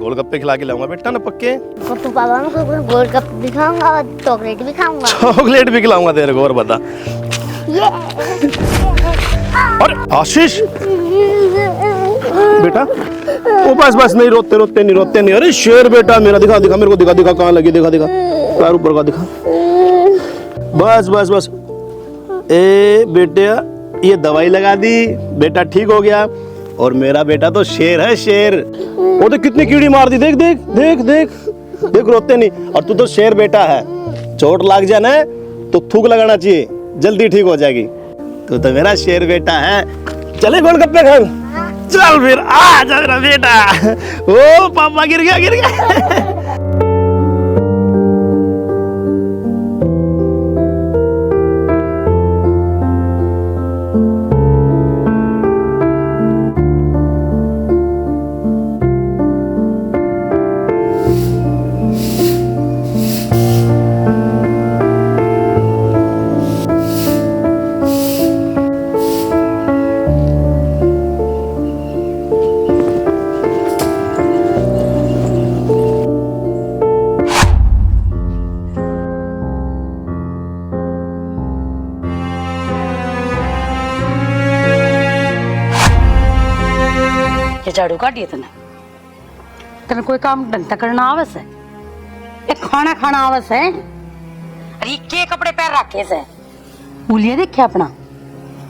गोलगप्पे खिला के लाऊंगा बेटा ना पक्के। तो पापा को गोलगप्पे भी खाऊंगा और चॉकलेट भी खाऊंगा। चॉकलेट भी खिलाऊंगा तेरे को। और बता ये अरे आशीष बेटा, ओ बस नहीं रोते नहीं। अरे शेर बेटा मेरा, दिखा मेरे को, दिखा कहाँ लगी, दिखा पैर ऊपर का दिखा। बस ए बेटे, ये दवाई लगा दी, बेटा ठीक हो गया। और मेरा बेटा तो शेर है, शेर। वो तो कितनी कीड़ी मार दी, देख रोते नहीं। और तू तो शेर बेटा है, चोट लग जाए ना तो थूक लगाना चाहिए, जल्दी ठीक हो जाएगी। तू तो मेरा शेर बेटा है। चले गोलगप्पे खान, चल फिर आ जा मेरा बेटा। ओ पापा गिर गया। झाड़ू काटिए तेने कोई काम ढंग से करना आवस है, एक खाना आवस है। अरे ये के कपड़े पैर रखे से बोलिए देखे अपना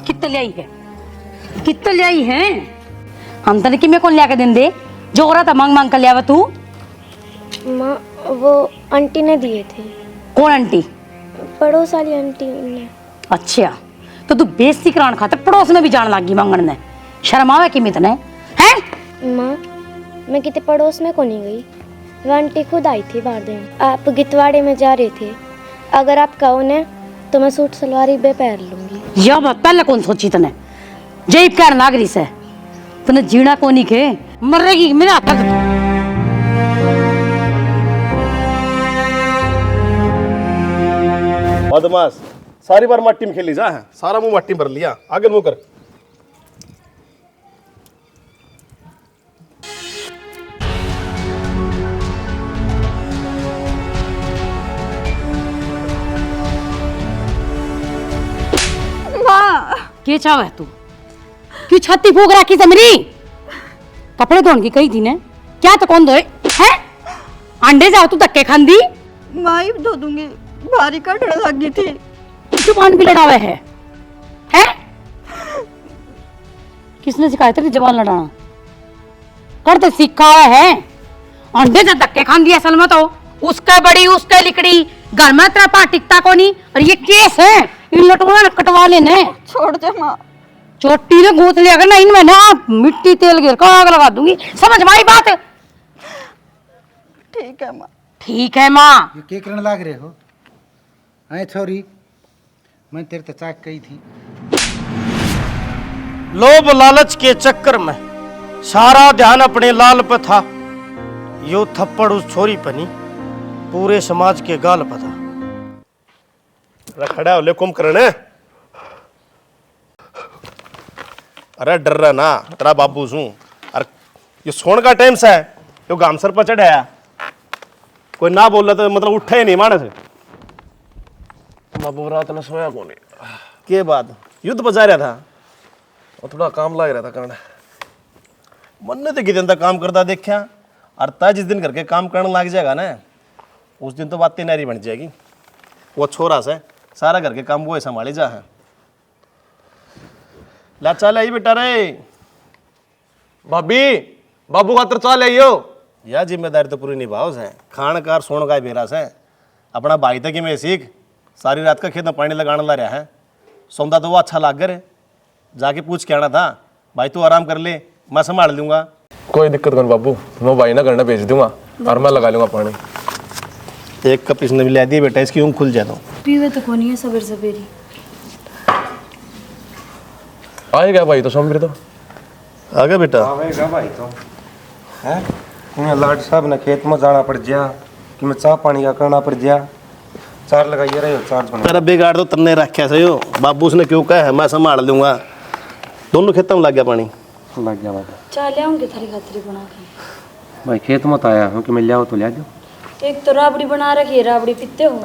कितने लाई है हम तने कि मैं कौन लिया के दिन दे जो हो रहा था मांग कर लिया तू। माँ वो आंटी ने दिए थे। कौन आंटी? पड़ोस वाली आंटी ने। अच्छा तो तू बेइज्जती कराने खाते पड़ोस में भी जान लगी मांगने ने, शर्म आवे कि मितने हैं? माँ मैं कितने पड़ोस में को नहीं गई, वो आंटी खुद आई थी बाहर दिन। आप गितवाड़े में जा रहे थे, अगर आप कहो ने तो मैं सूट सलवारी बे पहन लूंगी। यह बात पहले कौन सोची तने, जय कहने लाग रही से तने जीना को नहीं के मरेगी मेरे हाथ। बदमाश, सारी बार मट्टी में खेली जा है, सारा मुंह मट्टी भर लिया, आगे मुंह कर। क्या चाव है तू, क्यों छाती फूक रखी से मेरी? कपड़े धोने की कही थी ने, क्या तो कौन धोए है? अंडे जाओ तू धक्के खांदी। माई धो दूंगी, भारी कटने लगी थी। जुबान भी लड़ावे है? किसने सिखाया तेरी जुबान लड़ाना? करते सीखा है। अंडे से धक्के खांदी असल में तो उसका बड़ी उसका लिकड़ी घर में तेरा पा टिकता को नहीं। और ये केस है, इन लटवा न कटवा लेने। छोड़ दे माँ। चोटी ने गोत लिया करना इनमें ना मिट्टी तेल गिर का आग लगा दूंगी, समझ मारी बात? ठीक है माँ। ठीक है माँ। ये क्या करने लाग रहे हो? अरे छोरी, मैं तेरे चाक कही थी। लोभ लालच के चक्कर में सारा ध्यान अपने लाल पर था, यो थप्पड़ उस छोरी पनी पूरे समाज के गाल पर था। खड़ा होले कुंभकर्ण, अरे डर रहा ना, तेरा बाबू सू। अरे ये सोन का टाइम सा है, यो गामसर पर चढ़ाया, कोई ना बोल रहा तो मतलब उठा ही नहीं माने से। बाबू रात में सोया कौन? के बाद युद्ध बजा रहा था, और थोड़ा काम लग रहा था करने। मन ने तो कितने काम करता देखा। और ता जिस दिन करके काम करने लग जाएगा ना, उस दिन तो बातें नारी बन जाएगी। वो छोरा से सारा घर के काम वो संभाले जा है। ला चाल आई बेटा रे। भाभी बाबू खातर चाल आइयो। यह जिम्मेदारी तो पूरी निभाओ है, खान कार सोन का बेरा से अपना भाई तक ही में सीख। सारी रात का खेत में पानी लगाने ला रहा है, सौंदा तो वो अच्छा लाग कर जाके पूछ के आना था। भाई तू आराम कर ले, मैं संभाल लूंगा। कोई दिक्कत नहीं बाबू, मैं भाई ना करना भेज दूंगा और मैं लगा लूंगा पानी। एक कप इसने भी ला दी बेटा, इसकी ऊँग खुल जाए तो पीवे तो कौन है सवेर सवेरी। आएगा भाई तो समझ तो आ गया बेटा। आवेगा भाई तो है। तुम्हें लाड साहब ने खेत में जाना पड़ गया कि मैं चाह पानी का करना पड़ गया। चार लगाइए रहे हो, चार्ज बना। मेरा बिगाड़ तो तन्ने रखा से यो, बाबू उसने क्यों कहा है, मैं संभाल लूंगा। दोनों खेतों में लग गया पानी। लग गया बाबा। चाह ले आऊंगी थारी खातिर बना के। भाई खेत मत आया हूँ कि मिल जाओ तो ले जाओ। एक तो राबड़ी बना रखी है, राबड़ी पीते हो?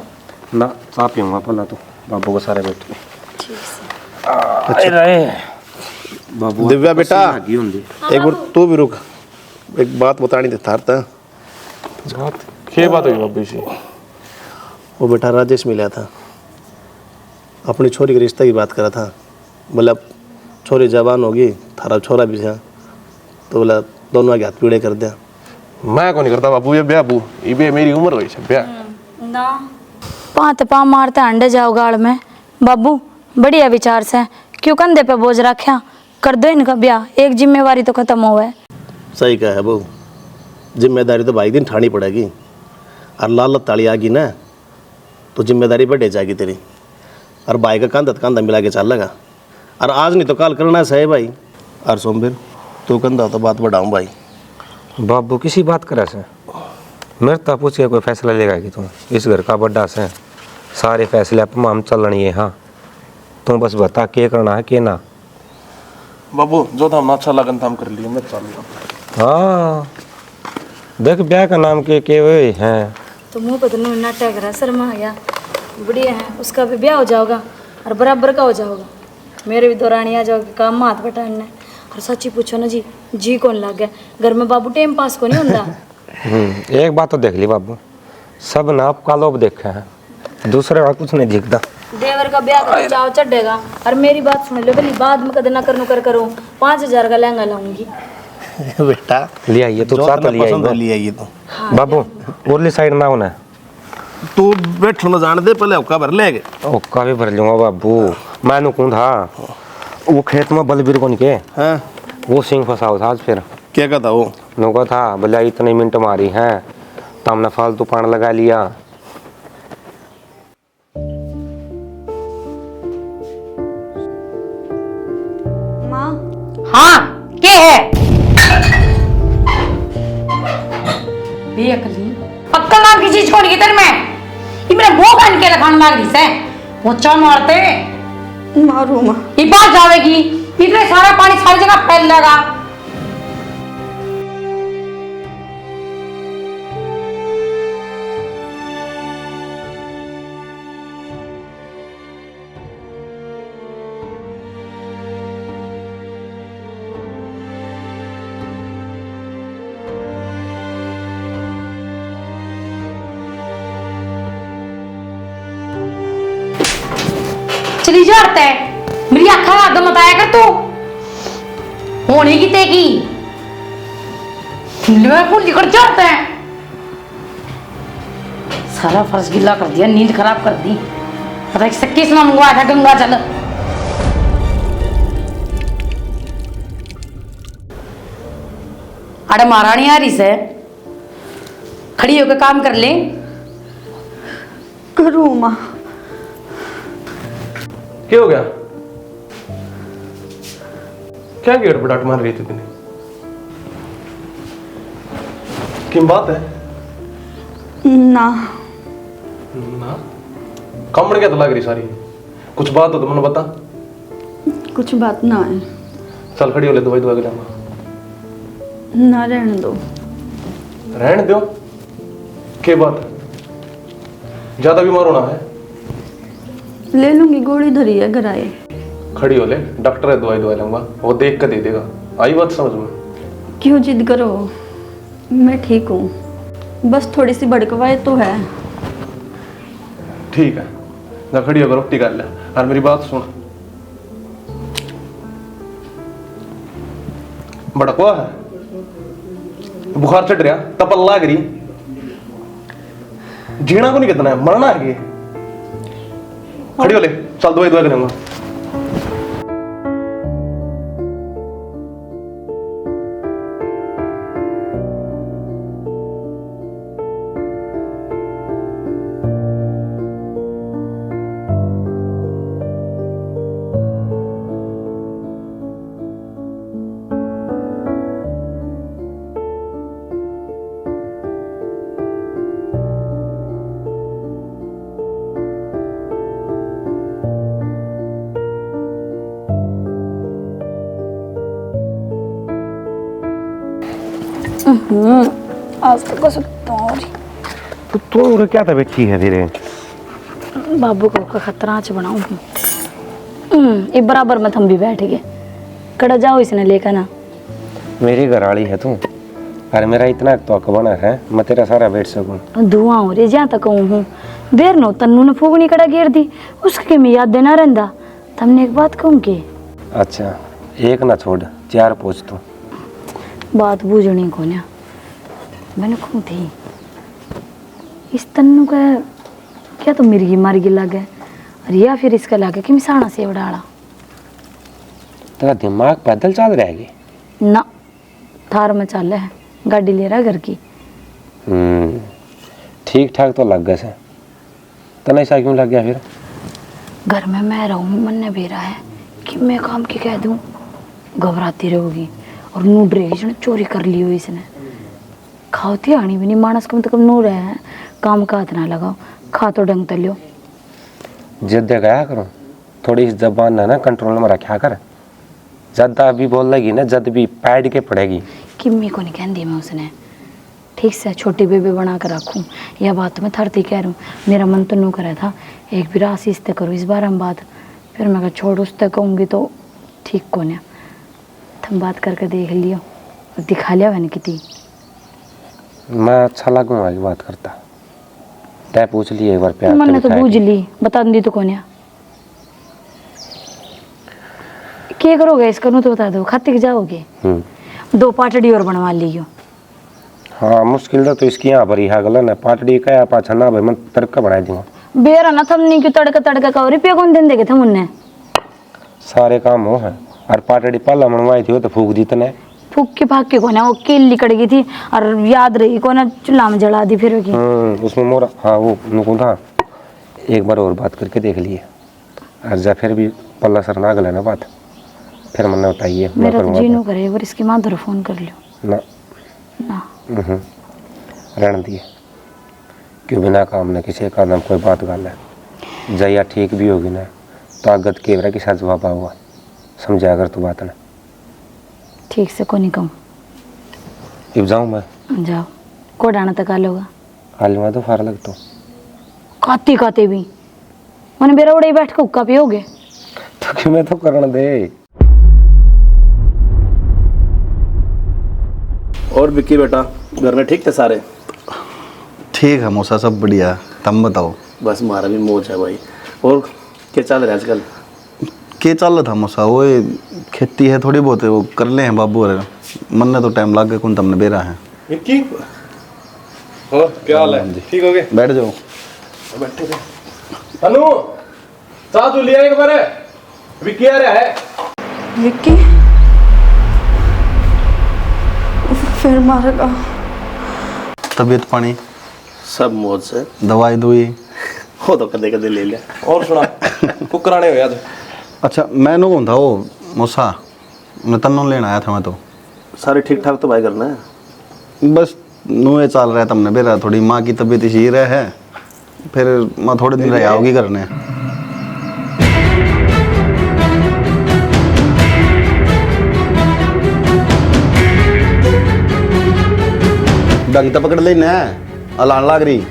ना चाह पीऊँगा पहला तो बाबू को सारे बैठ के। ठीक से। बाबू दिव्या बेटा, लगी होंगी। एक बार तू भी रुक, एक बात बतानी थी थारता। क्या बात हुई बाबू जी? वो बेटा राजेश मिला था, अपनी छोरी के रिश्ते की बात करा था। मतलब छोरी जवान होगी, थारा छोरा भी था, तो बोला दोनों के हाथ पीड़े कर दिया। मैं को नहीं करता बाबू ये ब्याह बू, ये मेरी उम्र हुई है ब्याह। ना पाँत पा मारते अंडे जाओ गाड़ में। बाबू बढ़िया विचार से क्यों कंधे पे बोझ रखा, कर दो इनका ब्याह, एक जिम्मेवारी तो खत्म हो है। सही कहा है बहू, जिम्मेदारी तो भाई दिन ठानी पड़ेगी, और लालत ताली आ गई ना तो जिम्मेदारी बढ़े जाएगी तेरी। और भाई का कंधा तो कंधा मिला के चल लगा, और आज नहीं तो कल करना सही भाई। और सोमवीर तू कंधा तो बात बढ़ाऊँ भाई। बाबू किसी बात करे से मेरे तो पूछ के कोई फैसला लेगा कि तू इस घर का बड़ा से सारे फैसले आप हम चलनी है। हाँ तू बस बता के करना है के ना। बाबू जो था हम अच्छा लगन था हम कर लिए, मैं चालूंगा। हाँ देख ब्याह का नाम के वे हैं। तो मुँह पे तो नाटक रहा, शर्मा आ गया। बढ़िया है, उसका भी ब्याह हो जाओगा और बराबर का हो जाओगा। मेरे भी दौरानी आ जाओगे, काम हाथ बटाने। और सच्ची पूछो ना जी कौन लग गया घर में? बाबू टाइम पास को नहीं होता। एक बात तो देख ली बाबू, सब ना आपका लोभ देखे हैं, दूसरे का कुछ नहीं दिखता। देवर का ब्याह का चाव चढ़ेगा। और मेरी बात सुन लो भली, बाद में कदर ना करूँ 5,000 का लहंगा लाऊंगी। बेटा ले आइए तो चाह तो ले आइए तो। बाबू उरली साइड ना होना। तू बैठ ना जान दे, पहले औका भर ले। ओका भी भर लूंगा बाबू। मैं नुकूं था वो खेत में बलबीर कौन के हाँ वो सिंह फंसाओ था आज। फिर क्या कहता वो? नुका था बोला इतने मिनट मारी है तो हमने फालतू पान लगा लिया। माँ हाँ के है बेअकली अक्कल नाम की चीज कौन की तेरे में? ये मेरा मुंह कान के लखान मार दी से पोचा मारते मारो माँ। ये बात जावेगी, इतने सारा पानी सारी जगह फैल लगा। चली जाते मेरी आँखा आदम बताया कर तू होने की ते की फूल कर जाते हैं। सारा फर्श गिला कर दिया, नींद खराब कर दी। पता है किस नाम मंगवाया था? गंगा जल। अरे महारानी आ रही से खड़ी होकर काम कर ले। करूँ माँ। क्या हो गया? क्या गड़बड़ाहट मार रही थी तूने? किन बात है? ना ना कमड़ क्या तो लग रही सारी, कुछ बात हो तो मैंने बता। कुछ बात ना है। चल खड़ी हो ले, दवाई के लाऊंगा। ना रहने दो। रहने दो? क्या बात है? ज्यादा बीमार होना है? ले लूंगी, गोली धरी है घर आए। खड़ी हो ले, डॉक्टर है दवाई लाऊंगा, वो देख कर दे देगा। आई बात समझ में? क्यों जिद करो, मैं ठीक हूँ, बस थोड़ी सी भड़कवाए तो है। ठीक है ना, खड़ी होकर रोटी कर ले। और मेरी बात सुन, भड़कवा है, बुखार चढ़ रहा, तपल लाग रही, जीना को नहीं कितना है, मरना है ये। खड़ी हो ले, चल दवाई करूंगा। आज तक को सुता हूँ तो तू क्या था बैठी है धीरे? बाबू को का खतरा च बनाऊँ ये बराबर में थम भी बैठ गए कड़ा जाओ इसने लेकर ना। मेरी घरवाली है तू, अरे मेरा इतना तो बना है मैं तेरा सारा बैठ सकूं। धुआं हो रही जहाँ तक हूँ देर नो तन्नू ने फूगनी कड़ा गिर दी उसके मैं याद देना रहंदा। तुमने एक बात कहूँ के? अच्छा एक ना छोड़, 4 पूछ तू। बात बूझनी को ना मैंने कहूँ थी इस तन्नू का क्या तो मिर्गी मारगी लगे और या फिर इसका लगे कि मिसाणा से उड़ाड़ा। तेरा दिमाग पैदल चल रहेगी ना थार में चल है गाड़ी ले रहा घर की। ठीक ठाक तो लग गए से, तना ऐसा क्यों लग गया फिर? घर में मैं रहूँ मन ने बेरा है कि मैं काम की कह दूँ घबराती रहोगी और नू डरेगी चोरी कर ली हो इसने। खाओती आनी भी नहीं मानस कम तो कम नू रहे हैं काम का हाथ ना लगाओ खा तो डंग तलियो। जिद गया करो, थोड़ी इस जबान ना कंट्रोल में रखा कर, ज्यादा भी बोल लगी ना जद भी पैड के पड़ेगी। किम्मी को नहीं कहती मैं उसने ठीक से छोटी बेबी बना कर रखूँ यह बात मैं थरती कह रहा हूँ। मेरा मन तो नू करा था एक भी आशीष तक करो इस बार हम बात, फिर मैं कहा छोड़ उस तक कहूँगी तो ठीक को ना तुम बात करके देख लियो और दिखा लिया मैंने कितनी। मैं अच्छा लगूंगा की बात करता, तय पूछ लिए एक बार प्यार मैंने तो बूझ ली बता दी तो कौन क्या करोगे इसका नू तो बता दो खाते के जाओगे 2 पाटड़ी और बनवा लियो। हाँ मुश्किल तो इसकी यहाँ पर ही है गलन है पाटड़ी का पाछा ना भाई मैं तड़का बना दूंगा। बेरा ना थम नहीं क्यों तड़का तड़का का रुपया कौन दिन देगे थे उनने सारे काम हो है और पाटड़ी पहला मनवाई थी वो तो फूक दी तने फूक के भाग के कोने वो कील निकल गई थी और याद रही कोने चूल्हा में जला दी फिर की। उसमें मोरा हाँ वो नुकू था एक बार और बात करके देख लिए और जा फिर भी पल्ला सर ना गला ना बात फिर मन उठाइए मेरा तो जीनू करे एक बार इसकी माँ धर फोन कर लियो ना ना रहने दिए क्यों बिना काम न किसी का नाम कोई बात गाल है जया ठीक भी होगी ना ताकत के बरा के साथ जवाब हुआ समझा अगर तू बात ना ठीक से को नहीं कहूँ अब जाऊँ मैं जाओ को डाना तक आ लोगा हाल में तो फार लग तो काते काते भी मैंने बेरा उड़े बैठ के हुक्का पियोगे तो क्यों मैं तो करना दे। और विक्की बेटा घर में ठीक थे सारे? ठीक है मौसा सब बढ़िया, तुम बताओ? बस हमारा भी मौज है भाई। और क्या चल रहा है आजकल? क्या चल रहा था मौसा वो खेती है थोड़ी बहुत है वो कर ले हैं बाबू और मन ने तो टाइम लग गया कौन तुमने बेरा है। विक्की हो क्या हाल है? ठीक हो गए? बैठ जाओ। बैठे थे अनु चाह तू लिया एक बार विक्की आ रहा है। विक्की फिर मारेगा? तबीयत पानी सब मौज से। दवाई दुई हो तो कदे कदे ले लिया। और सुना कुकराने हो आज? अच्छा मैं नो कौन था वो मौसा मैं तन्नों लेने आया था मैं तो। सारे ठीक ठाक तो भाई करना है बस नुए चल रहा है तुमने बेरा थोड़ी माँ की तबीयत इसी रहा है फिर माँ थोड़े दिन रह आओगी करने। डाकी तो पकड़ ले न अलान लाग रही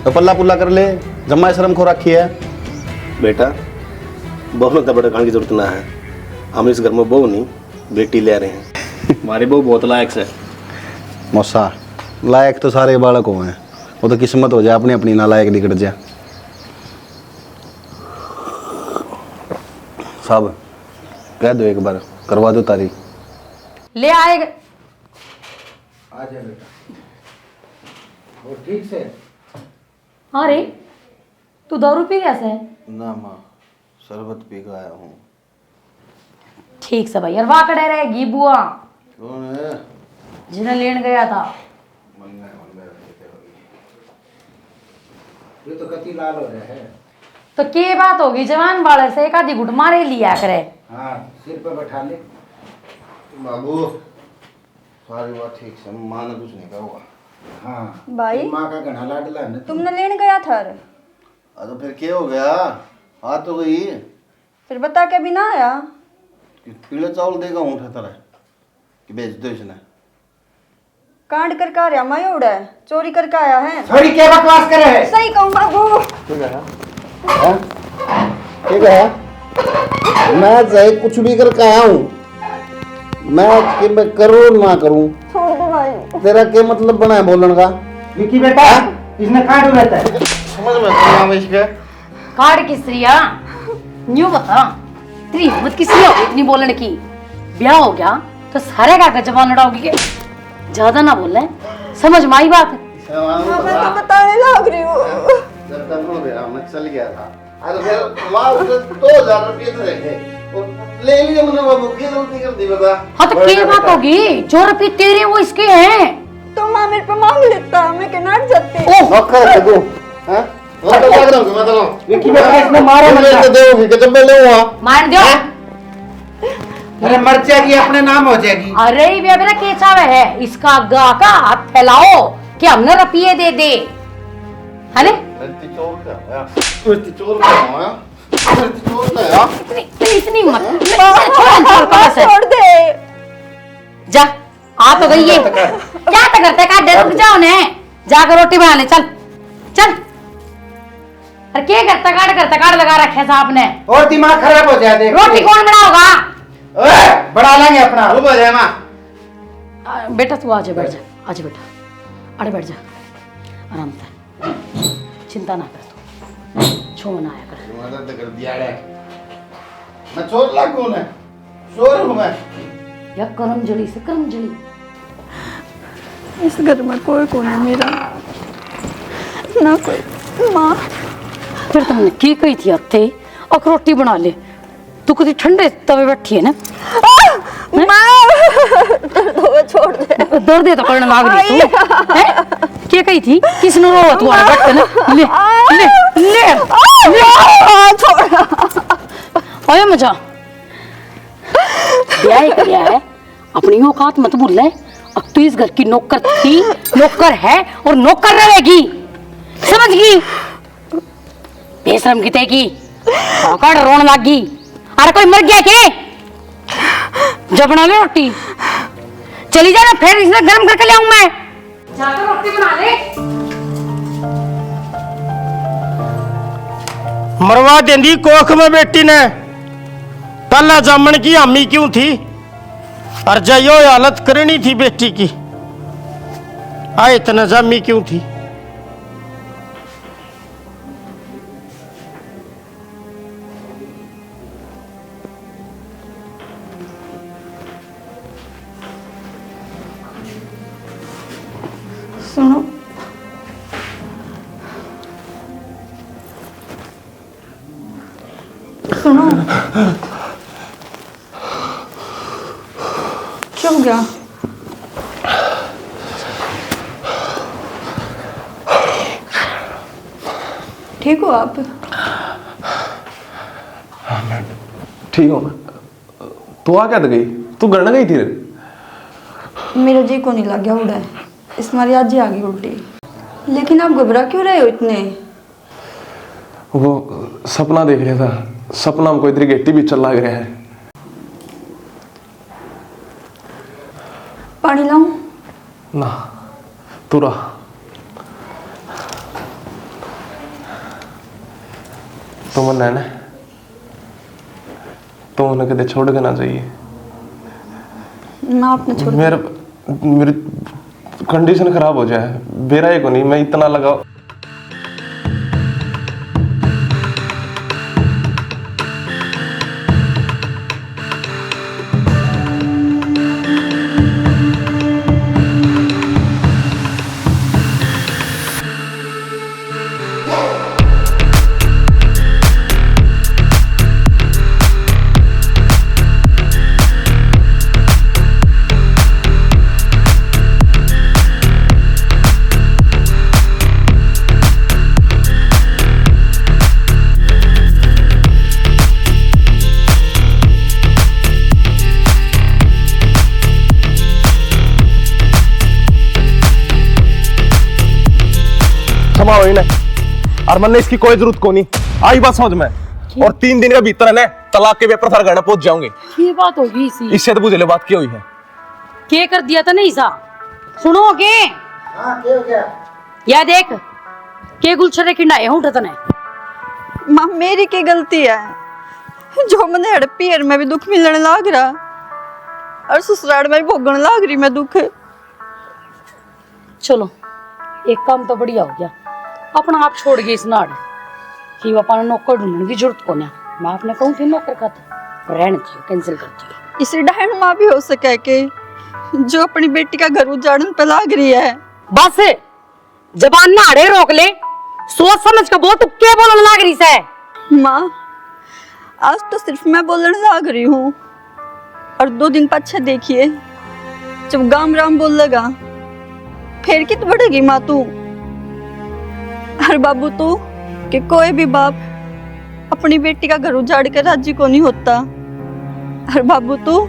तो पल्ला पुल्ला कर ले जम्मा शर्म खो रखी है। बेटा बहू तो बड़े खाने की जरूरत ना है, हम इस घर में बहू नहीं बेटी ले रहे हैं। हमारी बहू बहुत लायक है। मौसा लायक तो सारे बालक हो हैं वो तो किस्मत हो जाए अपनी अपनी ना लायक निकट जाए। साहब कह दो एक बार करवा दो तारीख। ले आएगा आ जाए बेटा वो ठीक से। हाँ रे तू दारू पी गया से? ना माँ शरबत पी के आया हूँ। ठीक से भाई यार वाह कड़े रहेगी बुआ कौन है? जिन्हें लेन गया था। ये तो कति लाल हो रहा है। तो के बात होगी जवान वाले से एक आधी घुट मारे लिया करे। हाँ सिर पे बैठा ले। बाबू सारी बात ठीक से माँ ने कुछ नहीं कहा हुआ। हाँ भाई माँ का घना लाडला है ना। तुमने लेने गया था तो फिर क्या हो गया आ तो गई फिर बता के भी ना आया? कि पीले चावल देगा ऊँट तरह कि बेच दो इसने। कांड कर का रहा मैं उड़ा है, चोरी करके आया है। थोड़ी क्या बकवास कर रहे हैं? सही कहूँ बाबू। ठीक है, मैं चाहे कुछ भी करके आया हूँ, मैं करूँ ना करूँ, छोड़ दो भाई। तेरा क्या मतलब बना है बोलने का? विकी बेटा, इसने काट उड़ाता है। समझ में नाम इसके कार्ड किस रिया न्यू बता, तेरी हिम्मत किसने हो इतनी बोलने की? ब्याह हो गया तो सारे का जबान लड़ाओगी के? ज्यादा ना बोल, समझ में आई बात? मैं तो बताने लग रही हूँ। जब तक हो गया मैं चल गया था, अरे फिर वहाँ 2000 रुपये थे, ले लिए मैंने बाबू, की गलती कर दी बता। हाँ तो क्या बात होगी? जो रुपये तेरे वो इसके हैं। तो माँ मेरे पे मांग लेता, मैं क्या नाट जाती। नौकर है तू, हैं? मैं तो लग रहा हूँ, मैं तो विकी बेटा, इसने मारा मैं तो देऊँगी कि जब मैं ले हुआ मार दो। अरे मर जाएगी, अपने नाम हो जाएगी। अरे ये मेरा केचा में है, इसका गा का हाथ फैलाओ कि हमने रुपये दे दे, है ने? इतनी मत छोड़ दे। जा, आ तो गई है, क्या तो करते का डर जाओ ने, जाकर रोटी बना ले, चल चल। अरे क्या करता काट लगा रखे साहब ने, और दिमाग खराब हो जाए। देख रोटी कौन बनाओगा? बढ़ा लेंगे अपना। बेटा तू आजा, बैठ जा, आजा बेटा, अरे बैठ जा आराम से, चिंता ना कर तू, छो ना आया कर। मदद कर दिया है, मैं चोर लागू ने, चोर हूँ मैं। या करम जली से करम जली। इस घर में कोई कौन है मेरा, ना कोई माँ। फिर तुमने की कही थी अत्ते और रोटी बना ले, तू कभी ठंडे तवे बैठी है ना? छोड़ दे। दर्द है तो करने लाग रही तू, हैं? क्या कही थी? किसने रो तू आ बैठ ना? ले ले ले आया मजा। ब्याह ही किया है, अपनी औकात मत भूल ले। अब तू इस घर की नौकर थी, नौकर है और नौकर रहेगी, समझ गई? बेशरम की तेगी औकात रोने लागी। अरे कोई मर गया के? जब बना ले रोटी, चली जा ना, फिर इसने गर्म करके ले आऊं मैं। जाकर रोटी बना ले। मरवा देंदी कोख में बेटी ने, पहला जामन की हामी क्यों थी? और जयो हालत करनी थी बेटी की, आए इतना जामी क्यों थी? सुनो, सुनो, क्या हो गया? ठीक हो आप? ठीक हूँ। तू आ क्या गई? तू घर न गई थी? मेरा जी को नहीं लग गया उड़ा है, इस मारी आज ही आ गई उल्टी। लेकिन आप घबरा क्यों रहे हो इतने? वो सपना देख रहा था, सपना में कोई तेरी गेटी भी चल लग रहा है। पानी लाऊं? ना, तू रहा। तुम नैना, तुम उन्हें कदे छोड़ के ना चाहिए। मैं आपने छोड़ मेरी कंडीशन खराब हो जाए, बेरा ही को नहीं, मैं इतना लगा। और मन इसकी कोई जरूरत को नहीं आई बात समझ में। और 3 दिन का भीतर है ना तलाक के पेपर थार घर पहुंच जाऊंगे। ये बात होगी इसी, इससे तो बुझे बात क्या हुई है? क्या कर दिया था नहीं सा? सुनो के हाँ क्या हो गया? या देख के गुलछरे खिंडाए हूं उठतने माँ मेरी की गलती है जो मैंने हड़पी में भी दुख मिलने लाग रहा और ससुराल में भी भोगने लाग रही मैं दुख। चलो एक काम तो बढ़िया हो गया, अपना आप छोड़ गई इस नाड़ कि वो अपना नौकर ढूंढने की जरूरत को ना। मैं आपने कहूँ थी नौकर का तो रहने दियो, कैंसिल कर दियो। इसी डहन माँ भी हो सके कि जो अपनी बेटी का घर उजाड़न पे लाग रही है। बस जबान नाड़े रोक ले, सोच समझ के बहुत क्या बोलने लाग रही से। माँ आज तो सिर्फ मैं बोलने लाग रही हूँ और 2 दिन पीछे देखिए जब गाम राम बोल लगा फिर कित बढ़ेगी माँ तू और बाबू तू कि कोई भी बाप अपनी बेटी का घर उजाड़ कर राजी को नहीं होता और बाबू तू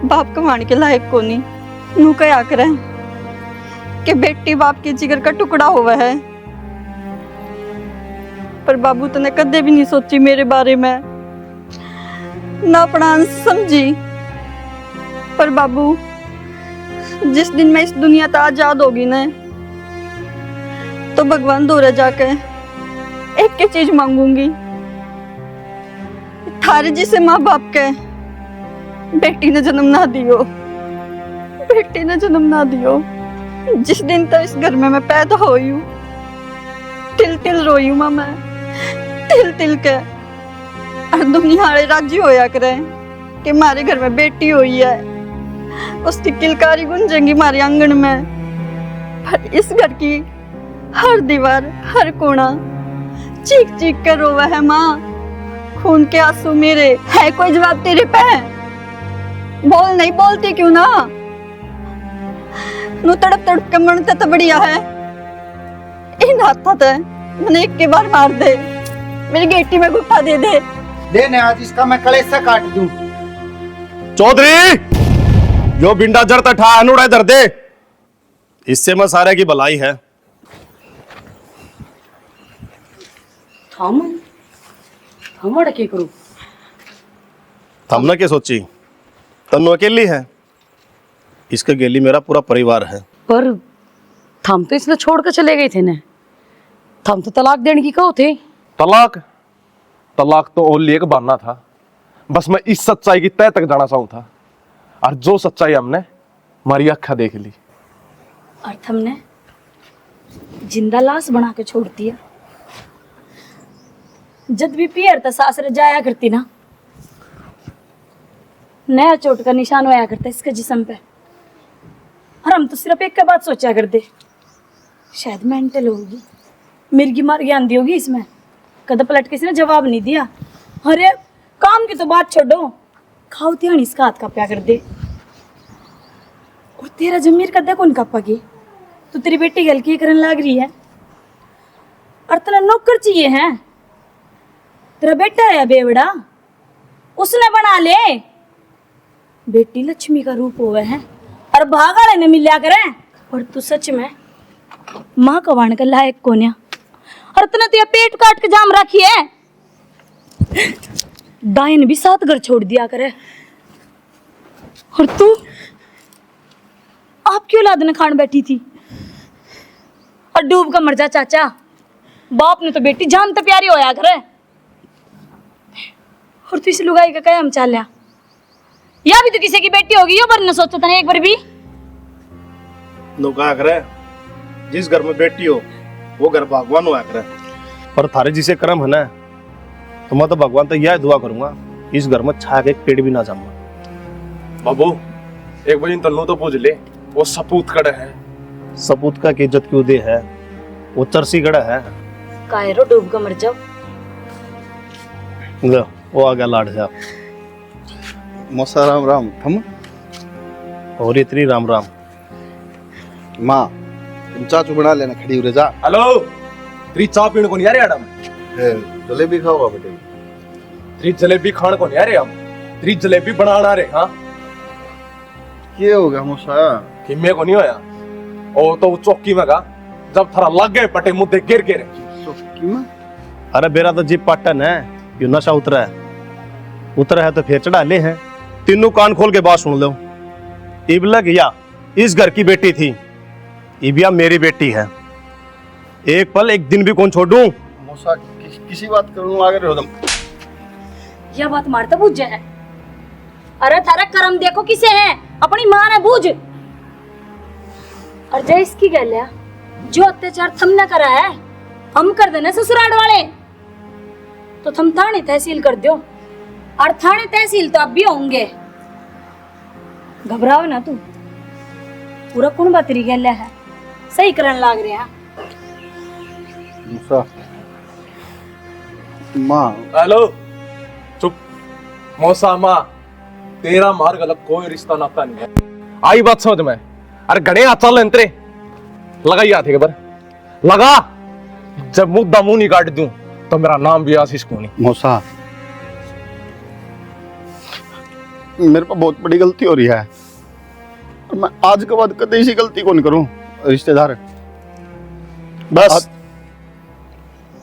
बाप कमाने के लायक को नहीं। नू क्या करे कि बेटी बाप के जिगर का टुकड़ा हुआ है पर बाबू तूने कदे भी नहीं सोची मेरे बारे में ना अपना अंश समझी। पर बाबू जिस दिन मैं इस दुनिया से आजाद होगी ना तो भगवान दूर जाके एक ही चीज मांगूंगी, थारे जिसे माँ बाप के बेटी ने जन्म ना दियो, बेटी ने जन्म ना दियो। जिस दिन तो इस घर में मैं पैदा हुई हूँ तिल तिल रोई हूँ माँ मैं तिल तिल के और दुनिया वाले राजी होया करे कि हमारे घर में बेटी हुई है, उसकी किलकारी गूंजेंगी हमारे आंगन में। पर इस घर की हर दीवार हर कोना चीख चीख कर रोवा है माँ, खून के आंसू मेरे। है कोई जवाब तेरे पे? बोल नहीं बोलती क्यों ना? नू तड़प तड़प के मरते तो बढ़िया है। इन हाथा ते मैंने एक के बार मार दे, मेरी गेटी में गुट्ठा दे दे। देने आज इसका मैं कलेसा काट दूं। चौधरी जो बिंडा जड़ता ठा अनुड़ा इधर दे, इससे मैं सारे की भलाई है। थम थमड़ के करूं थमना क्या सोची, तन्नू अकेली है, इसके गेली मेरा पूरा परिवार है। पर थम तो इसने छोड़ कर चले गए थे ना, थम तो तलाक देने की कहो थे। तलाक तलाक तो ओनली एक बहाना था, बस मैं इस सच्चाई की तह तक जाना चाहूं था और जो सच्चाई हमने हमारी अक्खा देख ली। और हमने जिंदा लाश बना के छोड़ दिया। जब भी पियर तो सासरे जाया करती ना, नया चोट का निशान होया करता इसके जिस्म पे और हम तो सिर्फ एक का बात सोचा करते, शायद मेंटल होगी, मिर्गी मार के आंधी होगी इसमें। कदम पलट के इसने जवाब नहीं दिया। अरे काम की तो बात छोड़ो, खाओ ध्यान इसका हाथ काप्या कर दे। और तेरा जमीर कदा कौन कापा की? तू तेरी बेटी गल की करने लग रही है और तेरा नौकर चाहिए है? तेरा बेटा है बेवड़ा, उसने बना ले। बेटी लक्ष्मी का रूप हुआ है और भागाड़े ने मिल्या करे। और तू सच में माँ कवाण का लायक कोन्या और तूने तो पेट काट के जाम रखी है। डायन भी 7 घर छोड़ दिया करे और तू आपकी औलाद ने खान बैठी थी और डूब का मर जा चाचा। बाप ने तो बेटी जान तो प्यारी होया करे और तू इस लुगाई का क्या हम चाल्या? या भी तो किसी की बेटी होगी यो, पर न सोचता था एक बार भी। नुका करे जिस घर में बेटी हो वो घर भगवान हुआ करे, पर थारे जिसे कर्म है ना, तो मैं तो भगवान तो यह दुआ करूंगा इस घर में छा के एक पेड़ भी ना जमा। बाबू एक बजे तन्नू तो पूछ ले, वो सपूत कड़े है। सपूत का की इज्जत क्यों दे है, वो चरसी गड़ा है। कायरो डूब का मर जाओ। लो वो आ गया लाड साहब। मौसा राम राम। हम और इतनी राम राम। माँ तुम चाचू बना लेना, खड़ी उरे जा। हेलो तेरी चाय पीने को नहीं आ रहे आडम? जलेबी खाओगा बेटे? तेरी जलेबी खाने को नहीं आ रहे हम, तेरी जलेबी बनाना आ रहे। हाँ क्या हो गया मौसा? कि मेरे को नहीं होया, ओ तो चौकी में का जब थारा लग गए पटे मुद्दे गिर गिरे। चौकी में? अरे बेरा तो जीप पाटन है, यू नशा उतरा है तो फिर चढ़ा ले हैं। तीनों कान खोल के बात सुन लो। इबला गया इस घर की बेटी थी, ये भी अब मेरी बेटी है। एक पल एक दिन भी कौन छोड़ूं। मौसा किसी बात करूँ आगे रहो तुम। यह बात मारता बूझ है। अरे थारा कर्म देखो किसे है, अपनी माँ ने बूझ। और जय इसकी गलिया जो अत्याचार थमने करा है, हम कर देना ससुराल वाले, तो थम थाने तहसील कर दो। और थाने तहसील तो अब भी होंगे, घबराओ ना तू। पूरा कौन बातरी गलिया है, सही करन लाग रहे हैं। मौसा माँ। हेलो चुप। मौसा माँ, तेरा मार्ग अलग कोई रिश्ता नाता नहीं है। आई बात समझ में। अरे गणे हाथ चल अंतरे लगाई हाथ एक बार लगा। जब मुद्दा मुंह नहीं काट दूं तो मेरा नाम भी आशीष को नहीं। मौसा मेरे पर बहुत बड़ी गलती हो रही है, और मैं आज के बाद कभी ऐसी गलती को नहीं करूं। रिश्तेदार बस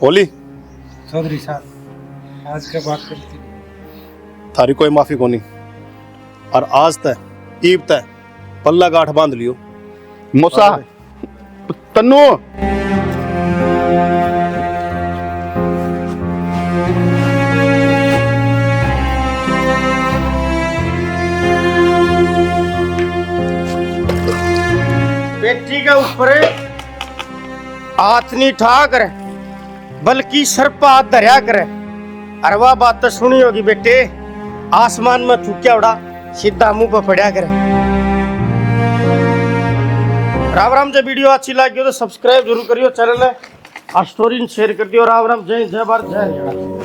होली चौधरी साहब आज के बाद करती थारी कोई माफी को नहीं, और आज तक ईब तक पल्ला गांठ बांध लियो। मौसा तन्नू बेटी के ऊपर हाथ नहीं ठा करे, बल्कि सर पर हाथ धरिया करे। अरे वाह बात तो सुनी होगी बेटे, आसमान में थूकिया उड़ा सीधा मुंह पर पड़ा करे। राम राम। जब वीडियो अच्छी लगी हो तो सब्सक्राइब जरूर करियो चैनल है, और स्टोरी शेयर कर दियो। राम राम, जय भारत, जय हरियाणा।